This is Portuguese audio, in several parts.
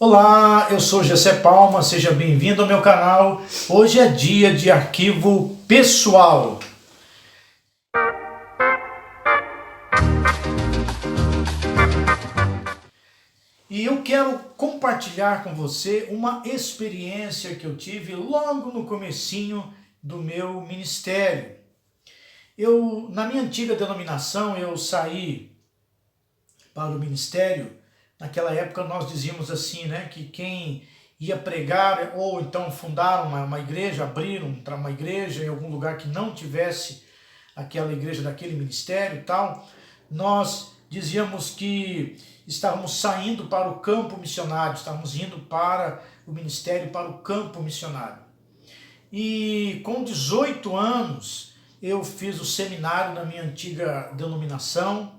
Olá, eu sou Gessé Palma, seja bem-vindo ao meu canal. Hoje é dia de arquivo pessoal. E eu quero compartilhar com você uma experiência que eu tive logo no comecinho do meu ministério. Na minha antiga denominação, eu saí para o ministério. Naquela época nós dizíamos assim, né, que quem ia pregar ou então fundar uma igreja, abrir uma igreja em algum lugar que não tivesse aquela igreja daquele ministério e tal, nós dizíamos que estávamos saindo para o campo missionário, estávamos indo para o ministério, para o campo missionário. E com 18 anos eu fiz o seminário na minha antiga denominação,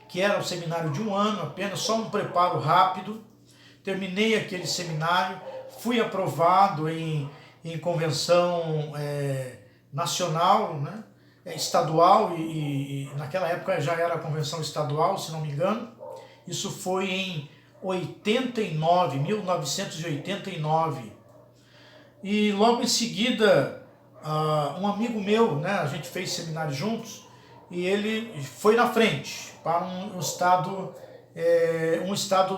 que era um seminário de 1 ano apenas, só um preparo rápido. Terminei aquele seminário, fui aprovado em convenção nacional, né, estadual, e naquela época já era a convenção estadual, se não me engano. Isso foi em 1989. E logo em seguida, um amigo meu, né, a gente fez seminário juntos, e ele foi na frente para um estado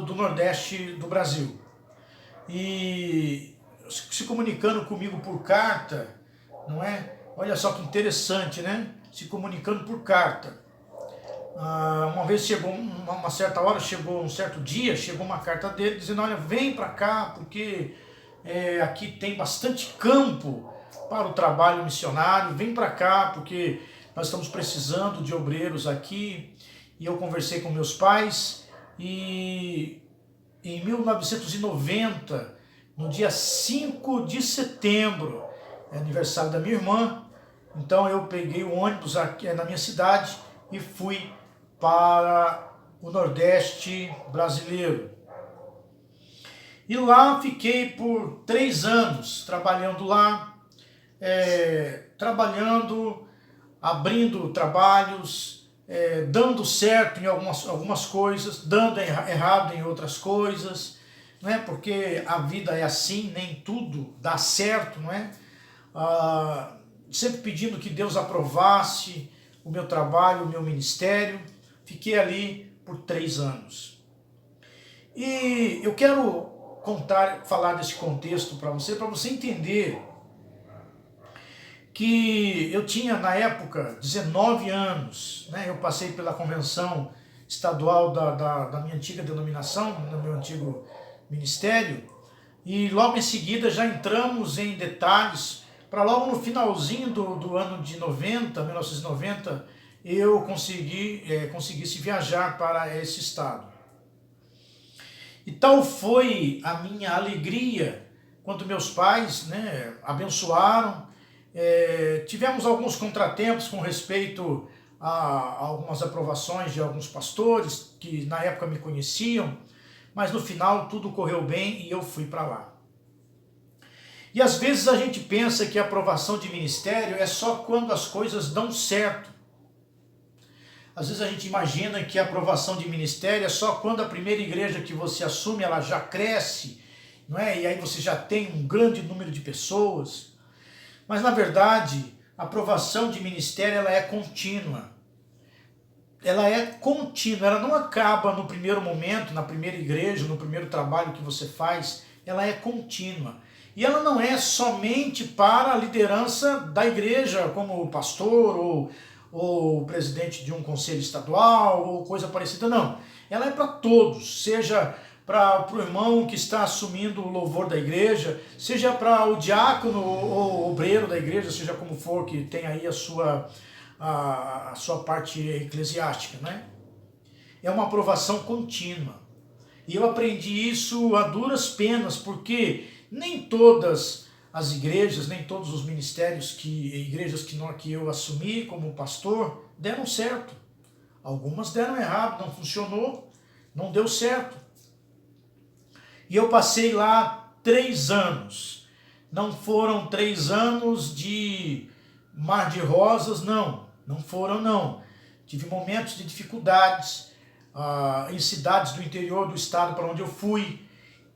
do Nordeste do Brasil. E se comunicando comigo por carta, não é? Olha só que interessante, né? Se comunicando por carta. Uma vez chegou, uma certa hora, um certo dia, chegou uma carta dele dizendo: olha, vem para cá, porque aqui tem bastante campo para o trabalho missionário, vem para cá, porque nós estamos precisando de obreiros aqui. E eu conversei com meus pais e em 1990, no dia 5 de setembro, é aniversário da minha irmã, então eu peguei o ônibus aqui na minha cidade e fui para o Nordeste brasileiro. E lá fiquei por 3 anos trabalhando lá, abrindo trabalhos, dando certo em algumas coisas, dando errado em outras coisas, não é? Porque a vida é assim, nem tudo dá certo, não é? Sempre pedindo que Deus aprovasse o meu trabalho, o meu ministério. Fiquei ali por 3 anos. E eu quero falar desse contexto para você entender que eu tinha, na época, 19 anos, né? Eu passei pela convenção estadual da minha antiga denominação, no meu antigo ministério, e logo em seguida já entramos em detalhes, para logo no finalzinho do ano de 1990, eu conseguisse viajar para esse estado. E tal foi a minha alegria quando meus pais, né, abençoaram. Tivemos alguns contratempos com respeito a algumas aprovações de alguns pastores que na época me conheciam, mas no final tudo correu bem e eu fui para lá. E às vezes a gente pensa que a aprovação de ministério é só quando as coisas dão certo. Às vezes a gente imagina que a aprovação de ministério é só quando a primeira igreja que você assume ela já cresce, não é? E aí você já tem um grande número de pessoas. Mas, na verdade, a aprovação de ministério ela é contínua. Ela é contínua, ela não acaba no primeiro momento, na primeira igreja, no primeiro trabalho que você faz, ela é contínua. E ela não é somente para a liderança da igreja, como pastor ou presidente de um conselho estadual ou coisa parecida, não. Ela é para todos, seja para o irmão que está assumindo o louvor da igreja, seja para o diácono ou obreiro da igreja, seja como for, que tem aí a sua parte eclesiástica, né? É uma aprovação contínua. E eu aprendi isso a duras penas, porque nem todas as igrejas, nem todos os ministérios, igrejas que eu assumi como pastor, deram certo. Algumas deram errado, não funcionou, não deu certo. E eu passei lá 3 anos. Não foram 3 anos de mar de rosas, não. Não foram, não. Tive momentos de dificuldades, em cidades do interior do estado para onde eu fui,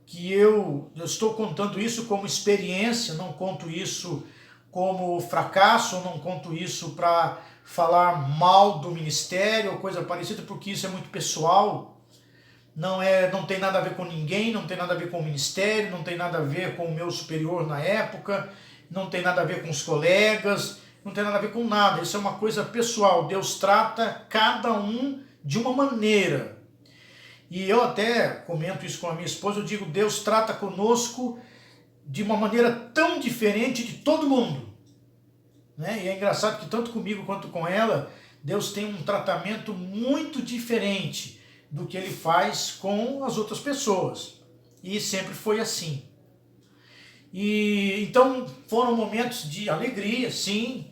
que eu estou contando isso como experiência, não conto isso como fracasso, não conto isso para falar mal do ministério ou coisa parecida, porque isso é muito pessoal, não tem nada a ver com ninguém, não tem nada a ver com o ministério, não tem nada a ver com o meu superior na época, não tem nada a ver com os colegas, não tem nada a ver com nada, isso é uma coisa pessoal. Deus trata cada um de uma maneira. E eu até comento isso com a minha esposa, eu digo, Deus trata conosco de uma maneira tão diferente de todo mundo. Né? E é engraçado que tanto comigo quanto com ela, Deus tem um tratamento muito diferente do que Ele faz com as outras pessoas. E sempre foi assim. E então foram momentos de alegria, sim,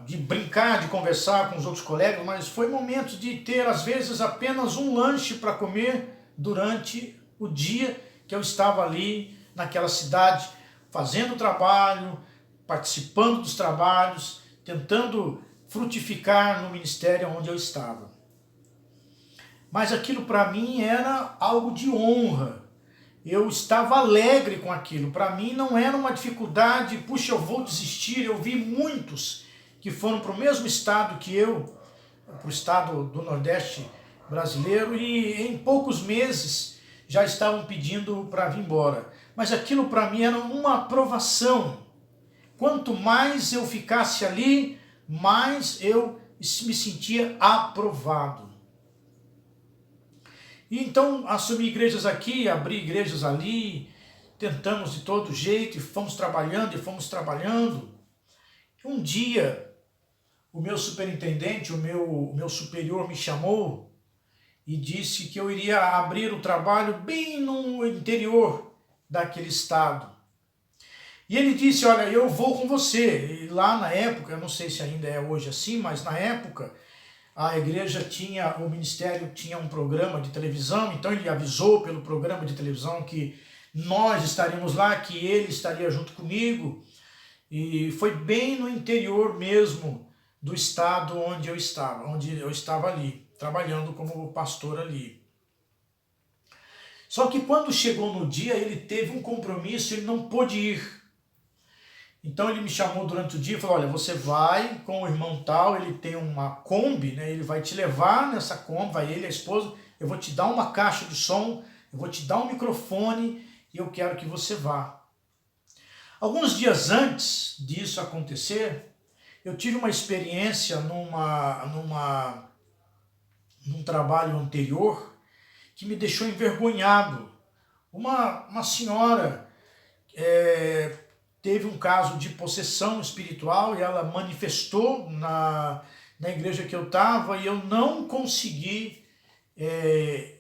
de brincar, de conversar com os outros colegas, mas foi momentos de ter, às vezes, apenas um lanche para comer durante o dia que eu estava ali naquela cidade, fazendo o trabalho, participando dos trabalhos, tentando frutificar no ministério onde eu estava. Mas aquilo para mim era algo de honra. Eu estava alegre com aquilo. Para mim não era uma dificuldade, puxa, eu vou desistir. Eu vi muitos que foram para o mesmo estado que eu, para o estado do Nordeste brasileiro, e em poucos meses já estavam pedindo para vir embora. Mas aquilo para mim era uma aprovação. Quanto mais eu ficasse ali, mais eu me sentia aprovado. E então assumi igrejas aqui, abri igrejas ali, tentamos de todo jeito, e fomos trabalhando. Um dia, o meu superintendente, o meu superior me chamou e disse que eu iria abrir o trabalho bem no interior daquele estado. E ele disse, olha, eu vou com você. E lá na época, eu não sei se ainda é hoje assim, mas na época a igreja tinha, o ministério tinha um programa de televisão, então ele avisou pelo programa de televisão que nós estaríamos lá, que ele estaria junto comigo, e foi bem no interior mesmo do estado onde eu estava ali, trabalhando como pastor ali. Só que quando chegou no dia, ele teve um compromisso, ele não pôde ir. Então ele me chamou durante o dia e falou, olha, você vai com o irmão tal, ele tem uma Kombi, né? Ele vai te levar nessa Kombi, vai ele e a esposa, eu vou te dar uma caixa de som, eu vou te dar um microfone e eu quero que você vá. Alguns dias antes disso acontecer, eu tive uma experiência num trabalho anterior que me deixou envergonhado. Uma senhora teve um caso de possessão espiritual e ela manifestou na igreja que eu estava e eu não consegui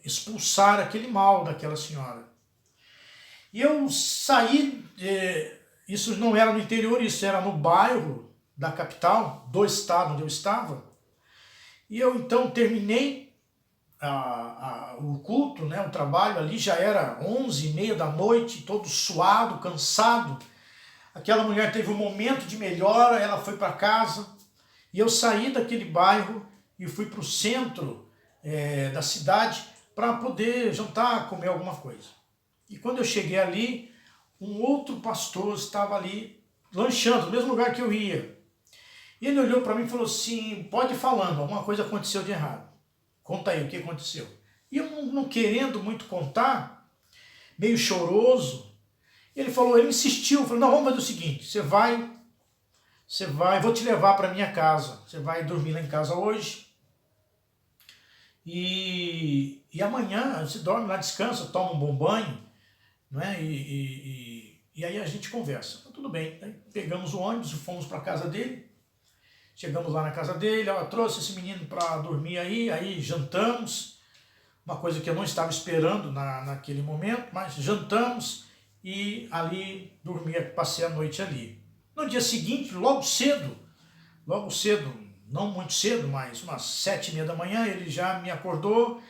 expulsar aquele mal daquela senhora. E eu saí, isso não era no interior, isso era no bairro da capital, do estado onde eu estava, e eu então terminei o culto, né, o trabalho ali, já era 11h30 da noite, todo suado, cansado. Aquela mulher teve um momento de melhora, ela foi para casa, e eu saí daquele bairro e fui para o centro da cidade para poder jantar, comer alguma coisa. E quando eu cheguei ali, um outro pastor estava ali lanchando, no mesmo lugar que eu ia. E ele olhou para mim e falou assim, pode ir falando, alguma coisa aconteceu de errado. Conta aí o que aconteceu. E eu não querendo muito contar, meio choroso, ele insistiu, falou, não, vamos fazer o seguinte, você vai, vou te levar para minha casa, você vai dormir lá em casa hoje, e amanhã você dorme lá, descansa, toma um bom banho, né? E aí a gente conversa. Então, tudo bem, aí pegamos o ônibus e fomos para a casa dele, chegamos lá na casa dele, ela trouxe esse menino para dormir aí jantamos, uma coisa que eu não estava esperando naquele momento, mas jantamos, e ali passei a noite ali. No dia seguinte, logo cedo, não muito cedo, mas umas 7h30 da manhã, ele já me acordou,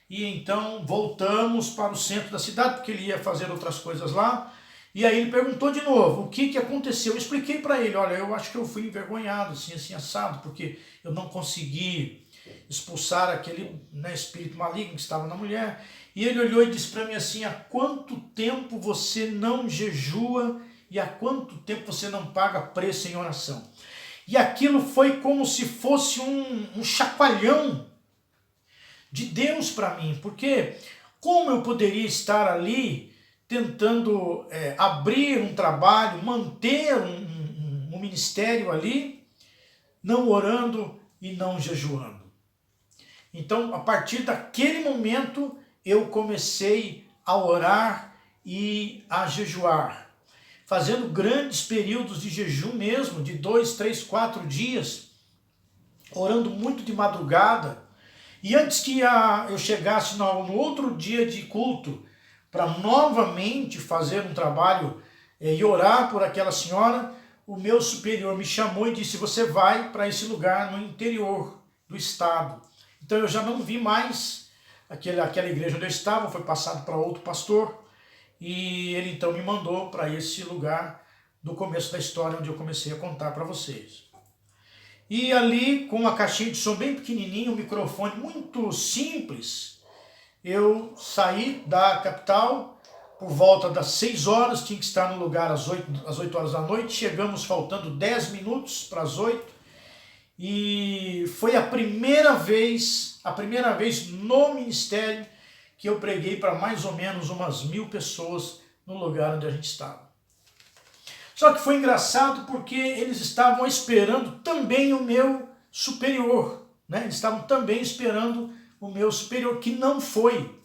e então voltamos para o centro da cidade, porque ele ia fazer outras coisas lá, e aí ele perguntou de novo, o que aconteceu? Eu expliquei para ele, olha, eu acho que eu fui envergonhado, assim assado, porque eu não consegui expulsar aquele, né, espírito maligno que estava na mulher. E ele olhou e disse para mim assim: há quanto tempo você não jejua e há quanto tempo você não paga preço em oração? E aquilo foi como se fosse um chacoalhão de Deus para mim, porque como eu poderia estar ali tentando abrir um trabalho, manter um ministério ali, não orando e não jejuando? Então, a partir daquele momento, eu comecei a orar e a jejuar, fazendo grandes períodos de jejum mesmo, de 2, 3, 4 dias, orando muito de madrugada. E antes que eu chegasse no outro dia de culto, para novamente fazer um trabalho e orar por aquela senhora, o meu superior me chamou e disse: você vai para esse lugar no interior do estado. Então eu já não vi mais aquela igreja onde eu estava, foi passado para outro pastor, e ele então me mandou para esse lugar do começo da história, onde eu comecei a contar para vocês. E ali, com uma caixinha de som bem pequenininha, um microfone muito simples, eu saí da capital por volta das 6 horas, tinha que estar no lugar às 8 horas da noite, chegamos faltando 10 minutos para as 8, e foi a primeira vez no ministério que eu preguei para mais ou menos umas 1000 pessoas no lugar onde a gente estava. Só que foi engraçado porque eles estavam esperando também o meu superior, né? Eles estavam também esperando o meu superior, que não foi.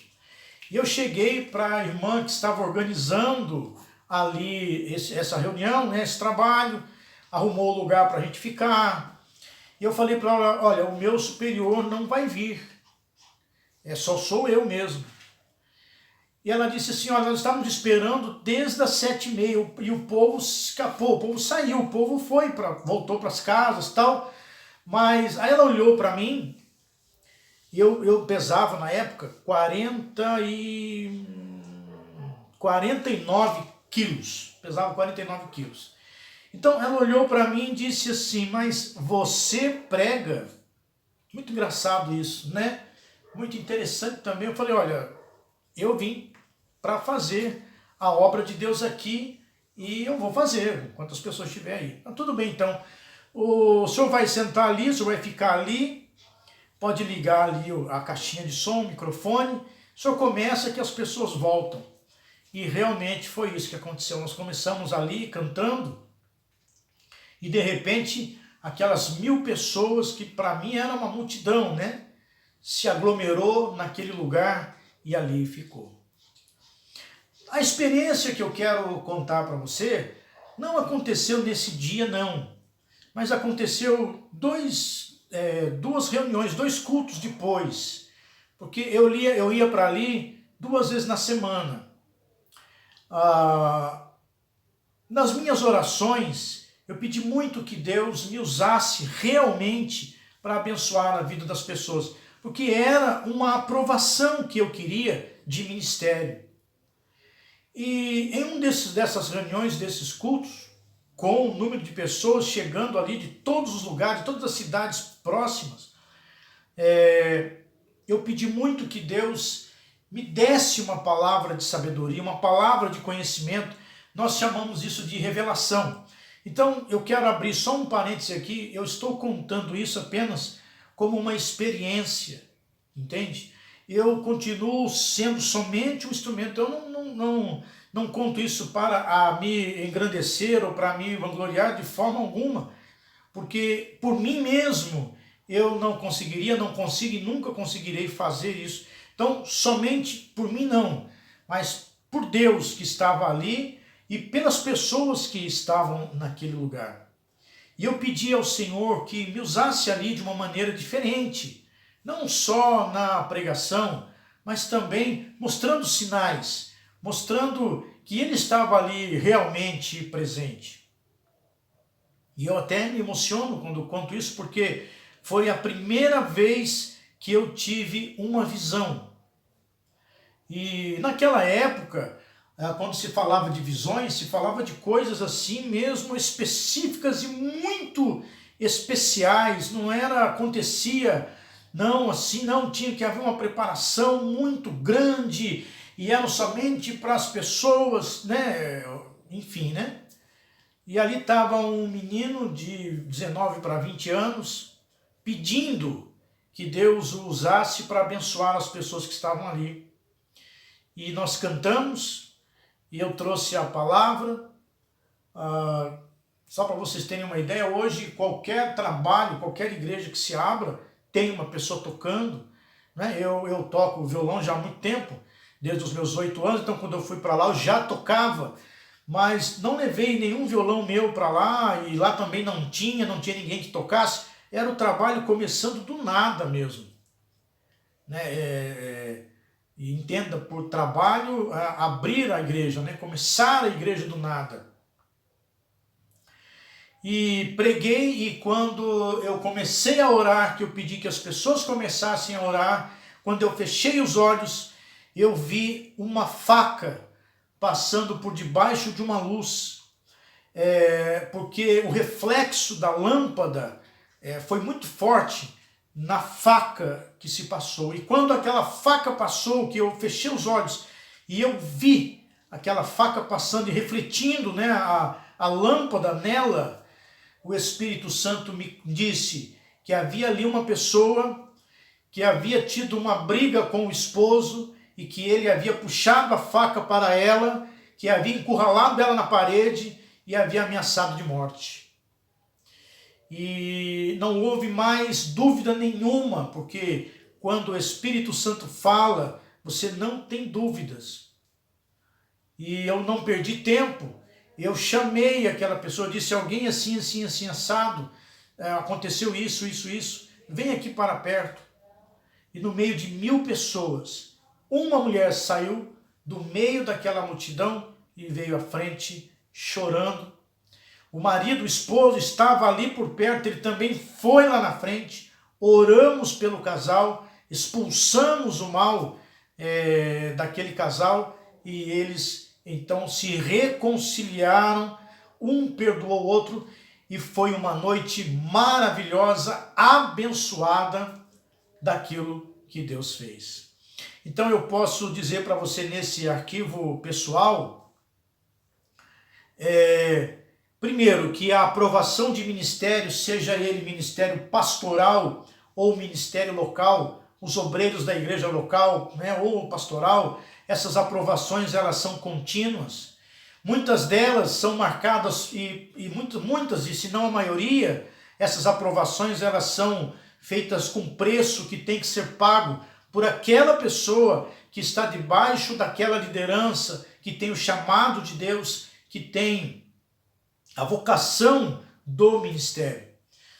E eu cheguei para a irmã que estava organizando ali essa reunião, né, esse trabalho, arrumou o lugar para a gente ficar. E eu falei para ela: olha, o meu superior não vai vir, só sou eu mesmo. E ela disse assim: olha, nós estávamos esperando desde as 7h30 e o povo escapou, o povo saiu, o povo voltou para as casas e tal. Mas aí ela olhou para mim, e eu pesava na época 49 quilos, pesava 49 quilos. Então ela olhou para mim e disse assim: mas você prega? Muito engraçado isso, né? Muito interessante também. Eu falei: olha, eu vim para fazer a obra de Deus aqui e eu vou fazer, quantas pessoas estiver aí. Então, tudo bem, então. O senhor vai sentar ali, o senhor vai ficar ali, pode ligar ali a caixinha de som, o microfone, o senhor começa que as pessoas voltam. E realmente foi isso que aconteceu. Nós começamos ali cantando e de repente aquelas 1000 pessoas, que para mim era uma multidão, né, se aglomerou naquele lugar e ali ficou. A experiência que eu quero contar para você não aconteceu nesse dia, não, mas aconteceu duas reuniões, 2 cultos depois, porque eu ia para ali 2 vezes na semana. Nas minhas orações, eu pedi muito que Deus me usasse realmente para abençoar a vida das pessoas, porque era uma aprovação que eu queria de ministério. E em dessas reuniões, desses cultos, com o número de pessoas chegando ali de todos os lugares, de todas as cidades próximas, eu pedi muito que Deus me desse uma palavra de sabedoria, uma palavra de conhecimento. Nós chamamos isso de revelação. Então eu quero abrir só um parêntese aqui, eu estou contando isso apenas como uma experiência, entende? Eu continuo sendo somente um instrumento, eu não conto isso para me engrandecer ou para me vangloriar de forma alguma, porque por mim mesmo eu não conseguiria, não consigo e nunca conseguirei fazer isso. Então, somente por mim não, mas por Deus que estava ali e pelas pessoas que estavam naquele lugar. E eu pedi ao Senhor que me usasse ali de uma maneira diferente, não só na pregação, mas também mostrando sinais, mostrando que Ele estava ali realmente presente. E eu até me emociono quando conto isso, porque foi a primeira vez que eu tive uma visão. E naquela época, quando se falava de visões, se falava de coisas assim mesmo específicas e muito especiais, não era, acontecia Não, assim não, tinha que haver uma preparação muito grande e eram somente para as pessoas, né? Enfim, né? E ali estava um menino de 19 para 20 anos pedindo que Deus o usasse para abençoar as pessoas que estavam ali. E nós cantamos e eu trouxe a palavra. Só para vocês terem uma ideia, hoje qualquer trabalho, qualquer igreja que se abra, tem uma pessoa tocando. Né? Eu toco violão já há muito tempo, desde os meus 8 anos, então quando eu fui para lá eu já tocava, mas não levei nenhum violão meu para lá, e lá também não tinha ninguém que tocasse. Era o trabalho começando do nada mesmo. Né? E entenda por trabalho, abrir a igreja, né? Começar a igreja do nada. E preguei, e quando eu comecei a orar, que eu pedi que as pessoas começassem a orar, quando eu fechei os olhos, eu vi uma faca passando por debaixo de uma luz, porque o reflexo da lâmpada foi muito forte na faca que se passou. E quando aquela faca passou, que eu fechei os olhos e eu vi aquela faca passando e refletindo, né, a lâmpada nela, o Espírito Santo me disse que havia ali uma pessoa que havia tido uma briga com o esposo e que ele havia puxado a faca para ela, que havia encurralado ela na parede e havia ameaçado de morte. E não houve mais dúvida nenhuma, porque quando o Espírito Santo fala, você não tem dúvidas. E eu não perdi tempo. Eu chamei aquela pessoa, disse: alguém assim, assim, assim, assado, aconteceu isso, isso, isso, vem aqui para perto. E no meio de 1000 pessoas, uma mulher saiu do meio daquela multidão e veio à frente chorando. O marido, o esposo, estava ali por perto, ele também foi lá na frente. Oramos pelo casal, expulsamos o mal daquele casal e eles então se reconciliaram, um perdoou o outro e foi uma noite maravilhosa, abençoada daquilo que Deus fez. Então eu posso dizer para você nesse arquivo pessoal, primeiro, que a aprovação de ministério, seja ele ministério pastoral ou ministério local, os obreiros da igreja local, né, ou pastoral, essas aprovações elas são contínuas. Muitas delas são marcadas, e muitas, e se não a maioria, essas aprovações elas são feitas com preço que tem que ser pago por aquela pessoa que está debaixo daquela liderança, que tem o chamado de Deus, que tem a vocação do ministério.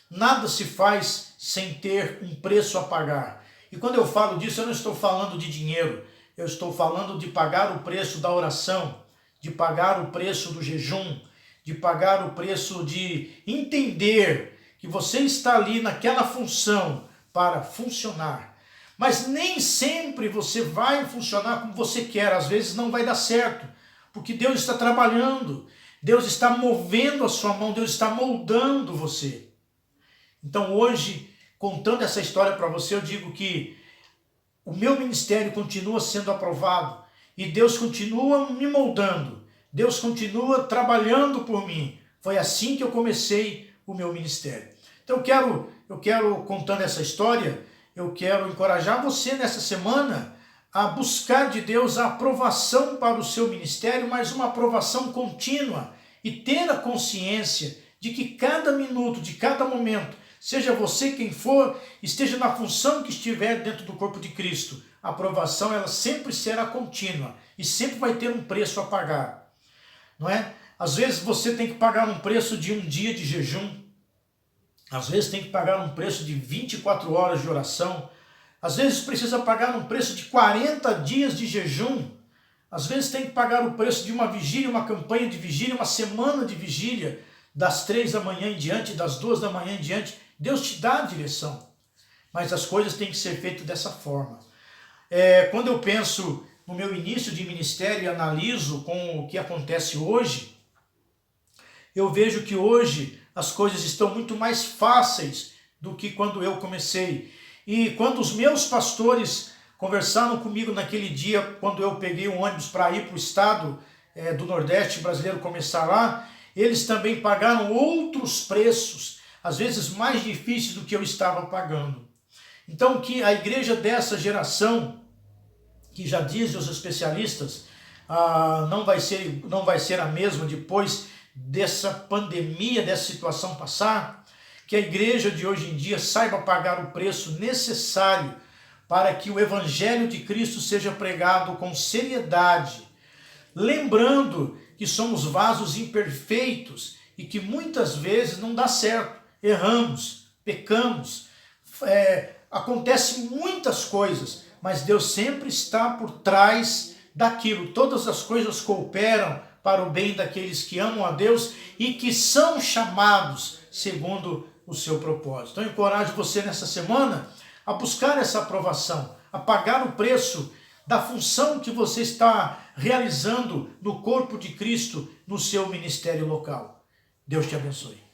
Nada se faz sem ter um preço a pagar. E quando eu falo disso, eu não estou falando de dinheiro, eu estou falando de pagar o preço da oração, de pagar o preço do jejum, de pagar o preço de entender que você está ali naquela função para funcionar. Mas nem sempre você vai funcionar como você quer, às vezes não vai dar certo, porque Deus está trabalhando, Deus está movendo a sua mão, Deus está moldando você. Então hoje, contando essa história para você, eu digo que o meu ministério continua sendo aprovado e Deus continua me moldando, Deus continua trabalhando por mim. Foi assim que eu comecei o meu ministério. Então eu quero contando essa história, eu quero encorajar você nessa semana a buscar de Deus a aprovação para o seu ministério, mas uma aprovação contínua, e ter a consciência de que cada minuto, de cada momento, seja você quem for, esteja na função que estiver dentro do corpo de Cristo, a aprovação ela sempre será contínua e sempre vai ter um preço a pagar, não é? Às vezes você tem que pagar um preço de um dia de jejum, às vezes tem que pagar um preço de 24 horas de oração, às vezes precisa pagar um preço de 40 dias de jejum, às vezes tem que pagar o preço de uma vigília, uma campanha de vigília, uma semana de vigília, das 3 da manhã em diante, das 2 da manhã em diante. Deus te dá a direção, mas as coisas têm que ser feitas dessa forma. Quando eu penso no meu início de ministério e analiso com o que acontece hoje, eu vejo que hoje as coisas estão muito mais fáceis do que quando eu comecei. E quando os meus pastores conversaram comigo naquele dia, quando eu peguei um ônibus para ir para o estado do Nordeste brasileiro começar lá, eles também pagaram outros preços, às vezes mais difíceis do que eu estava pagando. Então, que a igreja dessa geração, que já dizem os especialistas, não vai ser a mesma depois dessa pandemia, dessa situação passar, que a igreja de hoje em dia saiba pagar o preço necessário para que o evangelho de Cristo seja pregado com seriedade, lembrando que somos vasos imperfeitos e que muitas vezes não dá certo, erramos, pecamos, acontecem muitas coisas, mas Deus sempre está por trás daquilo. Todas as coisas cooperam para o bem daqueles que amam a Deus e que são chamados segundo o seu propósito. Então, eu encorajo você nessa semana a buscar essa aprovação, a pagar o preço da função que você está realizando no corpo de Cristo, no seu ministério local. Deus te abençoe.